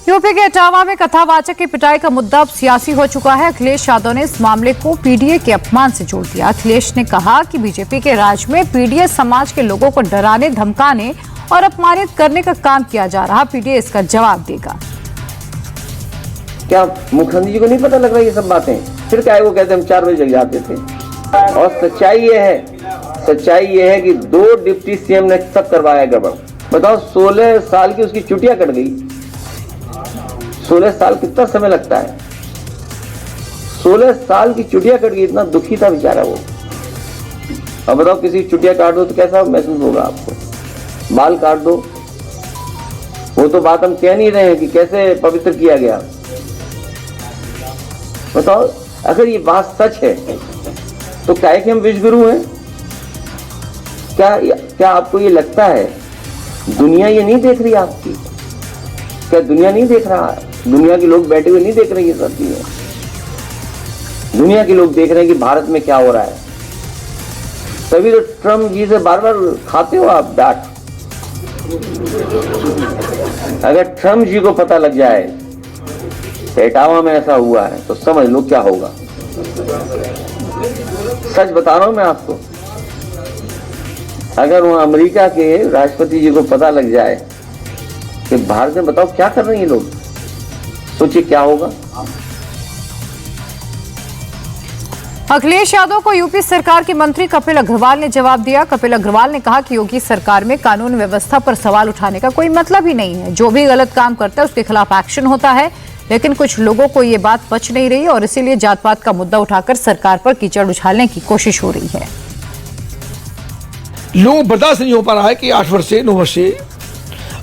UP के इटावा में कथावाचक की पिटाई का मुद्दा अब सियासी हो चुका है। अखिलेश यादव ने इस मामले को पीडीए के अपमान से जोड़ दिया। अखिलेश ने कहा कि बीजेपी के राज में पीडीए समाज के लोगों को डराने, धमकाने और अपमानित करने का काम किया जा रहा। पीडीए इसका जवाब देगा। क्या मुख्यमंत्री जी को नहीं पता लग रहा ये सब बातें? फिर क्या है, वो कहते हम 4 बजे जग जाते थे। और सच्चाई ये है कि 2 डिप्टी सीएम ने सब करवाया गड़बड़। बताओ, 16 साल की उसकी चुटिया कट गई। 16 साल कितना समय लगता है? 16 साल की चुटिया कट गई, इतना दुखी था बेचारा वो। अब बताओ, किसी की चुटिया काट दो तो कैसा महसूस होगा आपको? बाल काट दो, वो तो बात हम कह नहीं रहे हैं कि कैसे पवित्र किया गया। बताओ, अगर ये बात सच है तो क्या है कि हम विश्वगुरु हैं? क्या आपको ये लगता है दुनिया ये नहीं देख रही आपकी? क्या दुनिया नहीं देख रहा? दुनिया के लोग बैठे हुए नहीं देख रहे ये सब चीजें? दुनिया के लोग देख रहे हैं कि भारत में क्या हो रहा है। तभी तो ट्रम्प जी से बार बार खाते हो आप डांट। अगर ट्रम्प जी को पता लग जाए इटावा में ऐसा हुआ है तो समझ लो क्या होगा। सच बता रहा हूं मैं आपको। अगर वहां अमेरिका के राष्ट्रपति जी को पता लग जाए कि भारत में, बताओ क्या कर रहे हैं ये लोग, सोचिए क्या होगा। अखिलेश यादव को यूपी सरकार के मंत्री कपिल अग्रवाल ने जवाब दिया। कपिल अग्रवाल ने कहा कि योगी सरकार में कानून व्यवस्था पर सवाल उठाने का कोई मतलब ही नहीं है। जो भी गलत काम करता है उसके खिलाफ एक्शन होता है, लेकिन कुछ लोगों को ये बात पच नहीं रही और इसीलिए जात पात का मुद्दा उठाकर सरकार पर कीचड़ उछालने की कोशिश हो रही है। लोगों को बर्दाश्त नहीं हो पा रहा है कि 8 वर्ष से 9 वर्ष से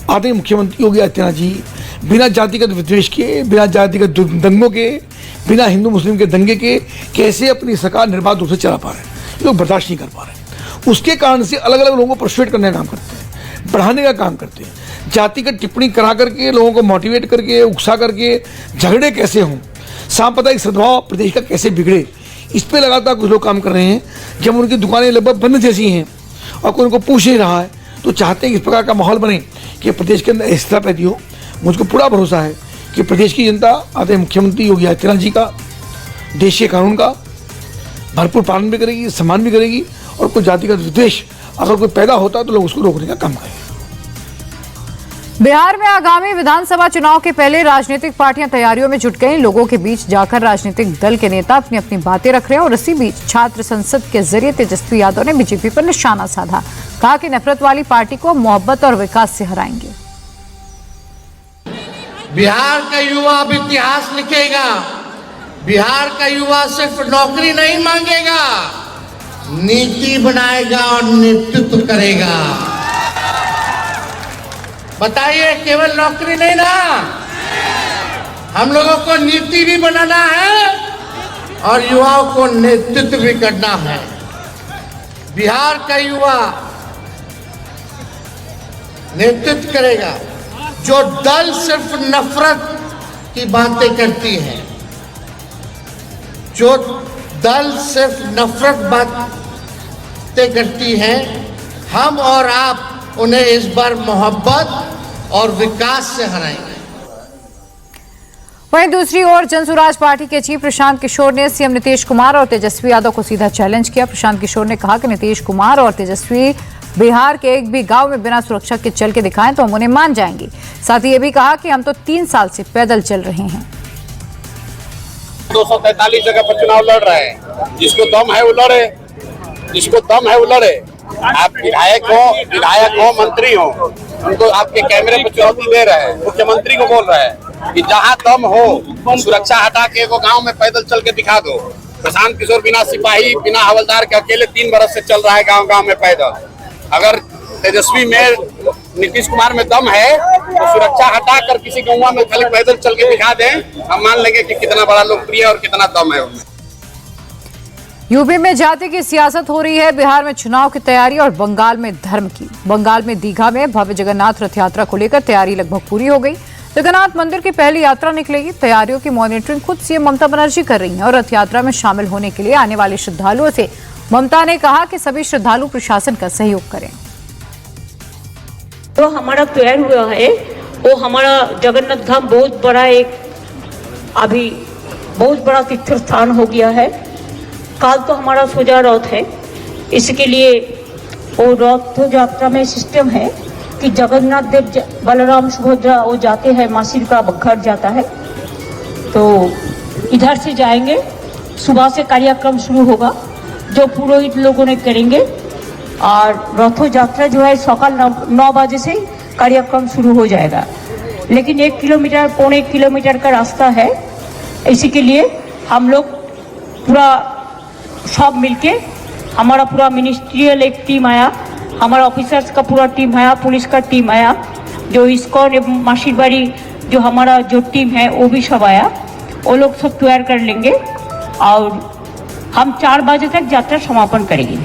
आदरणीय मुख्यमंत्री योगी आदित्यनाथ जी बिना जातिगत विद्वेष के, बिना जातिगत दंगों के, बिना हिंदू मुस्लिम के दंगे के कैसे अपनी सरकार निर्बाध रूप से चला पा रहे हैं। लोग बर्दाश्त नहीं कर पा रहे। उसके कारण से अलग अलग लोगों को परसुएट करने का काम करते हैं, बढ़ाने का काम करते हैं, जातिगत टिप्पणी करा करके लोगों को मोटिवेट करके, उकसा करके झगड़े कैसे हों, सांप्रदायिक सद्भाव प्रदेश का कैसे बिगड़े, इस पर लगातार कुछ लोग काम कर रहे हैं। जब उनकी दुकानें लगभग बंद जैसी हैं और कोई उनको पूछ नहीं रहा है तो चाहते हैं कि इस प्रकार का माहौल बने कि प्रदेश के अंदर स्थिरता पैदा हो। मुझको पूरा भरोसा है कि प्रदेश की जनता आदरणीय मुख्यमंत्री योगी आदित्यनाथ जी का, देश के कानून का भरपूर पालन भी करेगी, सम्मान भी करेगी और कोई जातिगत विद्वेष अगर कोई पैदा होता है तो लोग उसको रोकने का काम करेंगे। बिहार में आगामी विधानसभा चुनाव के पहले राजनीतिक पार्टियां तैयारियों में जुट गई। लोगों के बीच जाकर राजनीतिक दल के नेता अपनी अपनी बातें रख रहे हैं और इसी बीच छात्र संसद के जरिए तेजस्वी यादव ने बीजेपी पर निशाना साधा। कहा कि नफरत वाली पार्टी को मोहब्बत और विकास से हराएंगे। बिहार का युवा अब इतिहास लिखेगा। बिहार का युवा सिर्फ नौकरी नहीं मांगेगा, नीति बनाएगा और नेतृत्व करेगा। बताइए, केवल नौकरी नहीं ना, हम लोगों को नीति भी बनाना है और युवाओं को नेतृत्व भी करना है। बिहार का युवा नेतृत्व करेगा। जो दल सिर्फ नफरत की बातें करती है, जो दल सिर्फ नफरत बातें करती हैं, हम और आप उन्हें इस बार मोहब्बत और विकास से हराएंगे। वहीं दूसरी ओर जनसुराज पार्टी के चीफ प्रशांत किशोर ने सीएम नीतीश कुमार और तेजस्वी यादव को सीधा चैलेंज किया। प्रशांत किशोर ने कहा कि नीतीश कुमार और तेजस्वी बिहार के एक भी गांव में बिना सुरक्षा के चल के दिखाएं तो हम उन्हें मान जाएंगे। साथ ही ये भी कहा कि हम तो 3 साल से पैदल चल रहे हैं। 243 जगह पर चुनाव लड़ रहे हैं। जिसको दम है वो लड़े, जिसको दम है वो लड़े। आप विधायक हो, मंत्री हो, उनको आपके कैमरे पर चुनौती दे रहे हैं। मुख्यमंत्री को बोल रहे हैं कि जहां दम हो सुरक्षा हटा के एगो गांव में पैदल चल के दिखा दो। प्रशांत किशोर बिना सिपाही, बिना हवलदार के अकेले 3 बरस से चल रहा है गांव में पैदल। अगर तेजस्वी में, नीतीश कुमार में दम है तो सुरक्षा हटा कर किसी गांव में खाली पैदल चल के दिखा दें, हम मान लेंगे कि कितना बड़ा लोकप्रिय और कितना दम है उनमें। यूपी में जाति की सियासत हो रही है, बिहार में चुनाव की तैयारी और बंगाल में धर्म की। बंगाल में दीघा में भव्य जगन्नाथ रथ यात्रा को लेकर तैयारी लगभग पूरी हो गई। जगन्नाथ मंदिर की पहली यात्रा निकलेगी। तैयारियों की मॉनिटरिंग खुद सीएम ममता बनर्जी कर रही हैं और रथ यात्रा में शामिल होने के लिए आने वाले श्रद्धालुओं से ममता ने कहा कि सभी श्रद्धालु प्रशासन का सहयोग करें। तो हमारा तैयार हुआ है वो हमारा जगन्नाथ धाम बहुत बड़ा अभी बहुत बड़ा तीर्थ स्थान हो गया है। काल तो हमारा सोजा रथ है, इसके लिए वो रथ यात्रा में सिस्टम है कि जगन्नाथ देव, बलराम, सुभद्रा वो जाते हैं, मासिर का घर जाता है, तो इधर से जाएंगे। सुबह से कार्यक्रम शुरू होगा जो पुरोहित लोगों ने करेंगे, और रथ यात्रा जो है सकाल 9 बजे से कार्यक्रम शुरू हो जाएगा। लेकिन 1 किलोमीटर, पौने 1 किलोमीटर का रास्ता है, इसी के लिए हम लोग पूरा सब मिलके, हमारा पूरा मिनिस्ट्रियल एक टीम आया, हमारा ऑफिसर्स का पूरा टीम आया, पुलिस का टीम आया, जो इस्कॉन एवं मासीरबाड़ी जो हमारा जो टीम है वो भी सब आया। वो लोग सब तैयार कर लेंगे और हम 4 बजे तक यात्रा समापन करेंगे।